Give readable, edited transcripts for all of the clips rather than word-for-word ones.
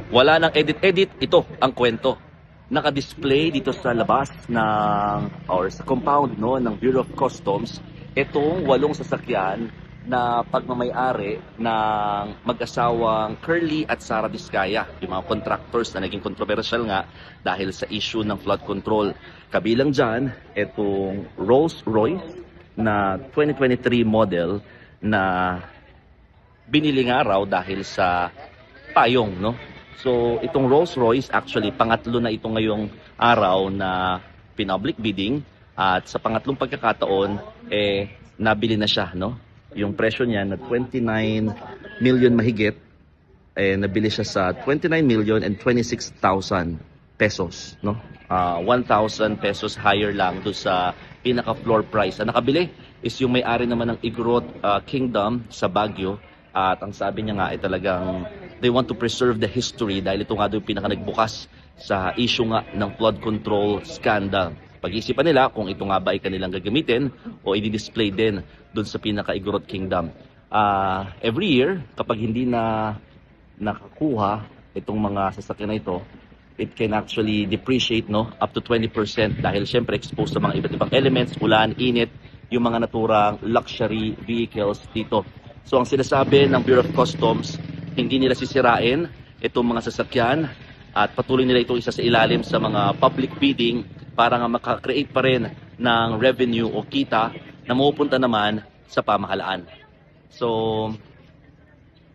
Wala nang edit-edit, ito ang kwento. Naka-display dito sa labas ng or sa compound no ng Bureau of Customs itong 8 sasakyan na pagmamay-ari ng mag-asawang Curly at Sara Vizcaya, yung mga contractors na naging controversial nga dahil sa issue ng flood control. Kabilang dyan, itong Rolls-Royce na 2023 model na binili nga raw dahil sa payong, no? So, itong Rolls-Royce, actually, pangatlo na ito ngayong araw na pinpublic bidding. At sa pangatlong pagkakataon, nabili na siya, no? Yung presyo niya na 29 million mahigit, nabili siya sa 29 million and 26,000 pesos, no? 1,000 pesos higher lang do sa pinaka-floor price. Ang nakabili is yung may-ari naman ng Igorot Kingdom sa Baguio. At ang sabi niya nga ay talagang they want to preserve the history dahil ito nga doon pinaka nagbukas sa issue nga ng flood control scandal. Pag-iisipan nila kung ito nga ba ay kanilang gagamitin o i-display din doon sa pinaka Igorot Kingdom. Every year, kapag hindi na nakakuha itong mga sasakyan na ito, it can actually depreciate no up to 20% dahil syempre exposed sa mga iba't ibang elements, ulan, init, yung mga naturang luxury vehicles dito. So ang sinasabi ng Bureau of Customs, hindi nila sisirain itong mga sasakyan at patuloy nila itong isa sa ilalim sa mga public bidding para nga makakreate pa rin ng revenue o kita na mapupunta naman sa pamahalaan. So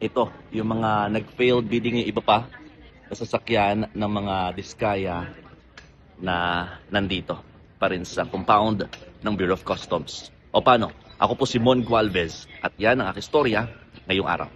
ito, yung mga nag-failed bidding yung iba pa na sasakyan ng mga Vizcaya na nandito pa rin sa compound ng Bureau of Customs. O paano? Ako po si Mon Gualvez at yan ang aking istorya ngayong araw.